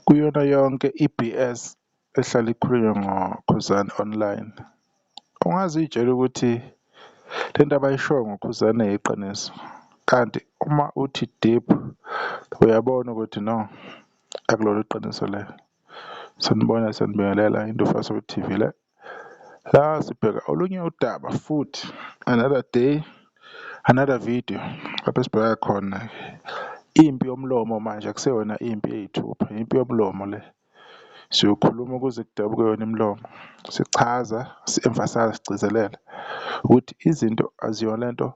Kuyona yonke i-BS ehlala ikhulunywa ngoKhuzani online. Ungazitshela ukuthi le nto abayishoyo ngoKhuzani iyiqiniso, kanti uma uthi deep uyabona ukuthi no, akulona iqiniso lelo. Sanibona, sanibingelela Indofasa TV le. La sibheka olunye udaba futhi, another day, another video, lapho esibheka khona impi yomlomo manje, akuseyona impi eyithupha, impi yomlomo le. Siyokhuluma ukuze kudabuke yona imilomo, sichaza, si-emphasize, sigcizelela ukuthi izinto aziyona lento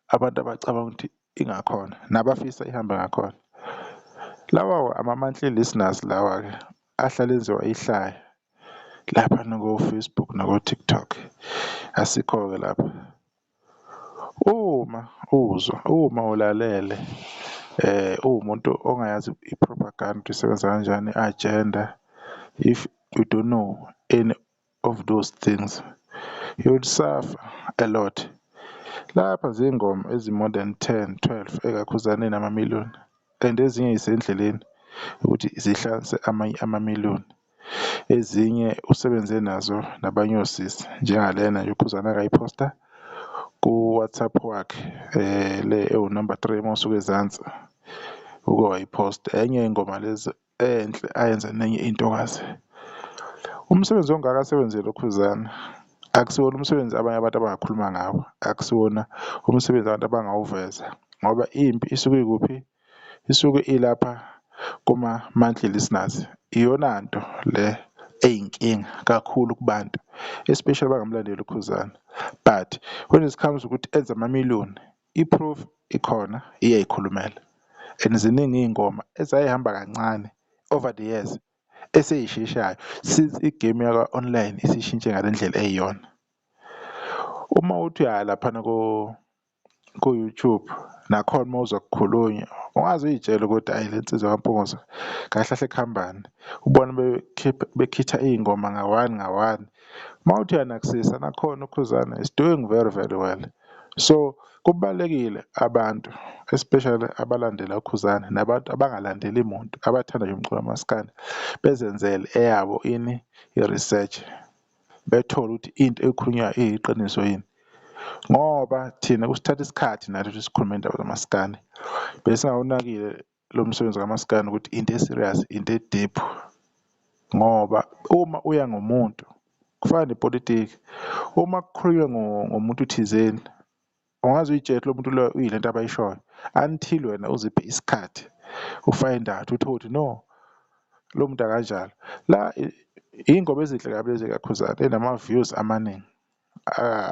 abantu abacabanga ukuthi ingakhona nabafisa ihambe ngakhona. Lawa ama-monthly listeners lawa-ke ahlala enziwa ihlaya lapha nako-Facebook nako-TikTok, asikho-ke lapha. Uma uzwa, uma ulalele uwumuntu ongayazi i-propaganda ukuthi isebenza kanjani, i-agenda, if you don't know any of those things, you will suffer a lot. Lapha zingoma ezi-more than 10, 12 ekakhuzane namamiliyoni, and ezinye zisendleleni ukuthi zihlanganise amanye amamiliyoni. Ezinye usebenze nazo nabanye osisi, njengalena nje uKhuzani akayiphosta ku-WhatsApp wakhe, le ewunumber 3 mawusuka ezansi uke wayiphosta. Enye ingoma lezi enhle ayenza nenye intokazi. Umsebenzi ongaka asebenzile uKhuzani akusiwona umsebenzi abanye abantu abangakhuluma ngawo, akusiwona umsebenzi abantu abangawuveza, ngoba impi isuke ikuphi? Isuke ilapha kuma-monthly listeners. Iyona nto le eyinkinga kakhulu kubantu, especially abangamlandeli uKhuzani. But when it comes ukuthi enza amamiliyoni, i-proof ikhona, iyayikhulumela. And ziningi iy'ngoma ezayihamba kancane over the years eseyisheshayo since igame yaka-online isishintshe ngale ndlela eyiyona. Uma uthi uya laphana ku-YouTube nakhona uma uzwa kukhulunywa, ungaze uy'tshele ukuthi ayi le nsizwa kaMpungose kahle kahle kuhambani, ubone bekhitha iy'ngoma nga-one. Uma uthi uyanakisisa nakhona uKhuzani is doing very, very well. So kubalulekile abantu, especially abalandela uKhuzani nabantu abangalandeli muntu, abathanda nje umculo kamaskandi, bezenzele eyabo ini i-research, bethole ukuthi into ekhulunywayo iyiqiniso yini. Ngoba thina kusithatha isikhathi nathi ukuthi sikhulume indaba zamaskandi, besingawunakile lo msebenzi kamaskandi ukuthi into e-serious, into e-deep. Ngoba uma uya ngomuntu, kufana nepolitiki, uma kukhulunywa ngomuntu thizeni, ungaze uy'tshele lo muntu loyo uyile nto abayishoyo until wena uziphe isikhathi ufind out ukuthi no, lo muntu akanjalo. La iy'ngoma ezinhle kabi lezi kaKhuzani enama-views amaningi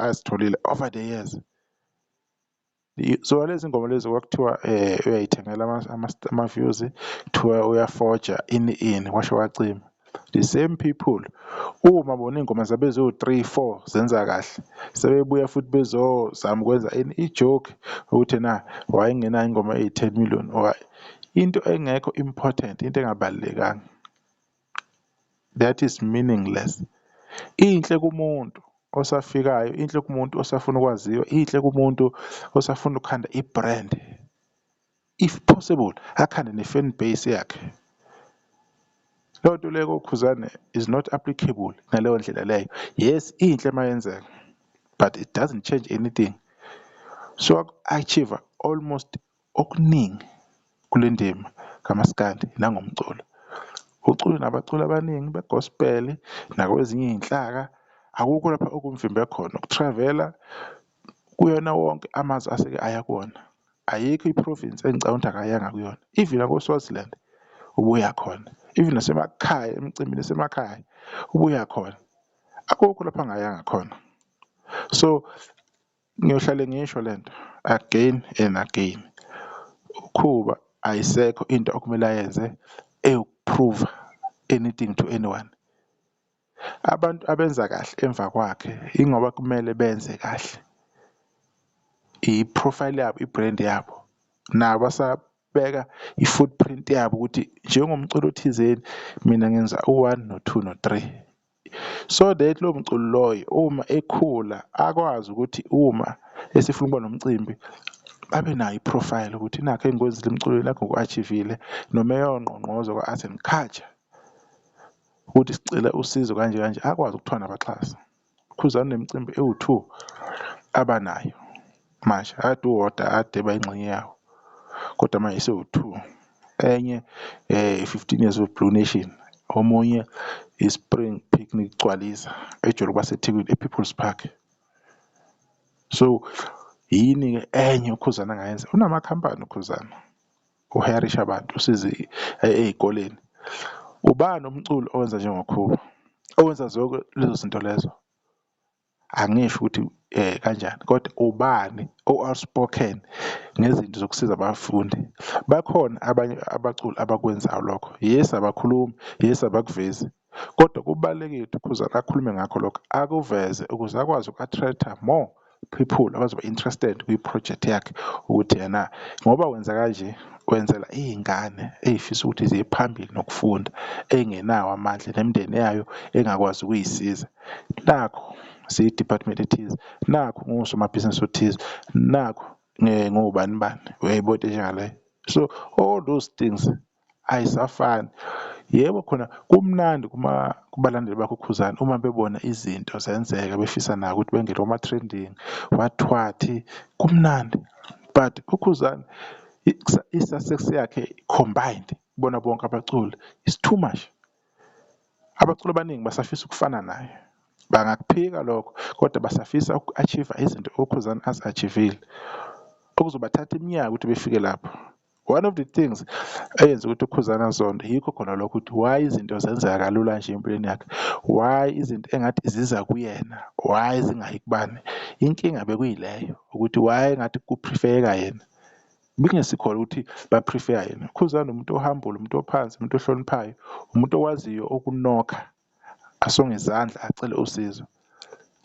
azitholile over the years. So lezi ngoma lezi kwakuthiwa uyayithengela ama-views, kuthiwa uyafoja ini kwasho wacima. The same people uma bona iy'ngoma zabo eziwu-3, 4 zenza kahle, sebebuya futhi bezozama ukwenza i-joke ukuthi na wayengenayo ingoma eyi-10 million or into engekho important, into engabalulekanga. That is meaningless. Inhle kumuntu osafikayo, inhle kumuntu osafuna ukwaziwa, inhle kumuntu osafuna ukukhanda i-brand, if possible akhande ne-fan base yakhe. Leyo nto leyo koKhuzani is not applicable ngaleyo ndlela leyo. Yes, inhle mayenzeka, but it doesn't change anything. So achieve almost okuningi kule ndima kamaskandi nangomculo. Uculo nabaculi abaningi begospel nakwezinye iy'nhlaka, akukho lapha okumvimbe khona ukutravela kuyona wonke amazwe aseke aya kuwona. Ayikho i-province engicabanga ukuthi akayanga kuyona, even ako-Swaziland ubuya khona, even nasemakhaya, emcimbini esemakhaya ubuya khona, akukho lapha angayanga khona. So ngiyohlale ngisho lento again and again, ukhuba ayisekho into okumele ayenze eyukuprove anything to anyone. Abantu abenza kahle emva kwakhe ingoba kumele benze kahle, i-profile yabo, i-brand yabo, nabo basabeka i-footprint yabo ukuthi njengomculo othizeni mina ngenza u-1 no-2 no-3, so that lowo mculo loyo uma ekhula akwazi ukuthi uma esefuna ukuba nomcimbi abe nayo iprofile ukuthi nakho engozile emculweni nakho ku-achivile noma eyongqongqozo kwa-art and culture ukuthi sicela usizo kanje kanje akwazi ukuthiwa nabaxhasi. Ukhuzani nemicimbi ewu-2 abanayo manje, ade uwodwa ade bayingxenye yawo kodwa manje sewu-2. Enye 15 years of Blue Nation, omunye i-Spring Picnic Gcwalisa ejwayele ukuba seThekwini e-People's Park. So yini-ke enye ukhuzana angayenza? Unamakhampani ukhuzana, uhayarisha abantu, usize ey'koleni. Ubani umculo owenza njengokhuba, owenza zonke lezo zinto lezo? Angisho ukuthi kanjani, kodwa ubani o-outspoken ngezinto zokusiza abafundi? Bakhona abanye abaculi abakwenzayo lokho. Yes, abakhulumi, yes, abakuvezi, kodwa kubalulekile ukuthi ukhuzana akhulume ngakho lokho, akuveze ukuze akwazi uku-attract-a more people abazoba interested kwi-project yakhe, ukuthi yena ngoba wenza kanje wenzela iy'ngane ey'fisa ukuthi ziye phambili nokufunda, ey'ngenawo amandla nemindeni yayo engakwazi ukuy'siza. Nakho siyi-department ethize, nakho ngosomabhizinisi othize, nakho ngobani bani, uyayibona into enjengaleyo. So all those things ayisafani. Yebo, khona kumnandi kubalandeli bakho ukhuzana uma bebona izinto zenzeka befisa nako ukuthi bengene kuma-trending wathi kumnandi, but ukhuzana i-success yakhe combined bona bonke abaculi is too much. Abaculi abaningi basafisa ukufana naye, bangakuphika lokho kodwa basafisa uku-achieve izinto ukhuzana azi-achivile okuzobathatha iminyaka ukuthi befike lapho. One of the things eyenza ukuthi ukhuzana azonde yikho khona lokho ukuthi why izinto zenzeka kalula nje empilweni yakhe, why izinto engathi ziza kuyena, why zingayi kubani. Inkinga bekuyileyo ukuthi why engathi kuprefeka yena, bingesikholwa ukuthi baprefera yena. Ukhuzana umuntu ohambule, umuntu ophansi, umuntu ohloniphayo, umuntu owaziyo ukunokha, asonge izandla acele usizo.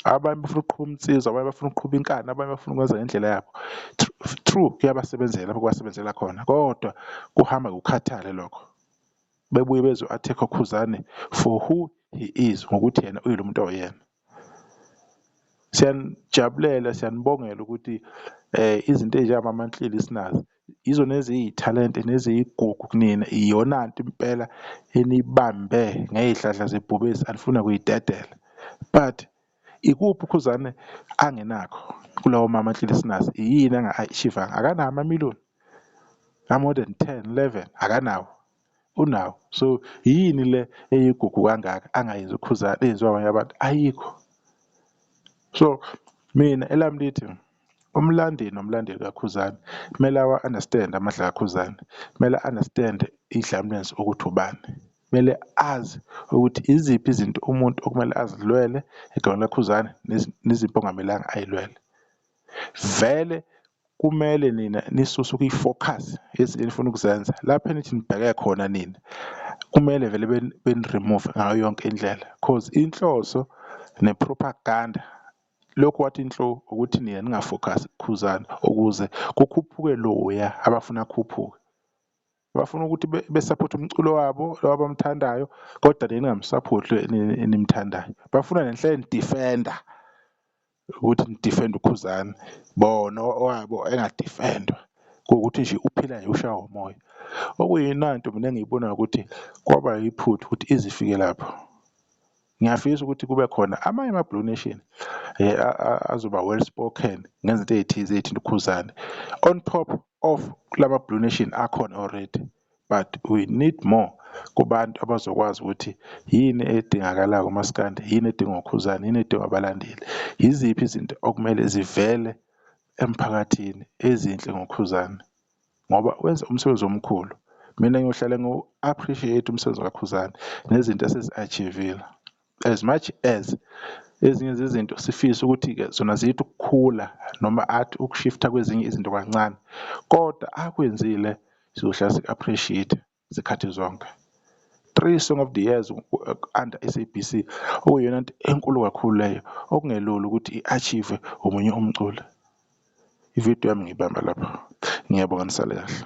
Abanye bafuna ukuqhuba umtsizo, abanye bafuna ukuqhuba inkani, abanye bafuna ukwenza ngendlela yabo. True, kuyabasebenzela kubasebenzela khona, kodwa kuhamba kukhathale lokho. Bebuye bezo-attack-a ukhuzane for who he is, ngokuthi yena uyilo muntu oyena. Siyanijabulela, siyanibongela ukuthi izinto ey'njengama-monthly sinazo yizona eziyithalente neziyigugu kunina, iyona nto impela enibambe ngey'hlahla zebhubesi anifuna kuyidedela. But ikuphi ukhuzane angenakho kulawo ma-monthly sinazo? Yini anga-achievanga? Akanawo ama-million a-more than 10, 11? Akanawo? Unawo. So yini le eyigugu kangaka angayenzi ukhuzane eyenziwa abanye abantu? Ayikho. So mina elami lithi umlandeli nomlandeli kakhuzane kumele awa-understand amandla kakhuzane, kumele a-understand idlamlenzi ukuthi ubani, kumele azi ukuthi iziphi izinto umuntu okumele azilwele egameni lakhuzane nezipho ongamelanga ayilwele. Vele kumele nina nisuse ukuyi-focus ezinto enifuna ukuzenza, lapho enithi nibheke khona nina kumele vele beni-remove ngayo yonke indlela, cause inhloso ne-propaganda lokhu wathi inhlo ukuthi nina ningafocus kukhuzana ukuze kukhuphuke loya abafuna kukhuphuke. Bafuna ukuthi besupport umculo wabo lo abamthandayo kodwa ningamsupport enimthandayo. Bafuna nenhle nidefender ukuthi nidefend ukhuzana, bona owabo engadefendwa kuwukuthi nje uphila nje ushawa umoya. Okuyinanto mina engiyibonayo ukuthi kwaba yiphutha ukuthi izifike lapho. Ngiyafisa ukuthi kube khona amanye ama-Blue Nation azoba well spoken ngezinto ey'thize ey'thinta ukhuzane on top of lama Blue Nation akhona already, but we need more kubantu abazokwazi ukuthi yini edingakalayo umaskandi, yini edinga ukhuzane, yini edinga abalandeli, yiziphi izinto okumele zivele emphakathini ezinhle ngokhuzane ngoba wenza umsebenzi omkhulu. Mina ngiyohlala ngiwu-appreciate umsebenzi kakhuzane nezinto esezi-achivile, as much as ezinye zezinto sifisa ukuthi-ke zona zithi ukukhula noma athi ukushifta kwezinye izinto kancane, kodwa akwenzile sizohlala si-appreciate zikhathi zonke. 3 Song of the Years under SABC okuyiyona nto enkulu kakhulu leyo okungelula ukuthi i-achieve omunye umculi. Ividiyo yami ngiyibamba lapha. Ngiyabonga, nisale kahle.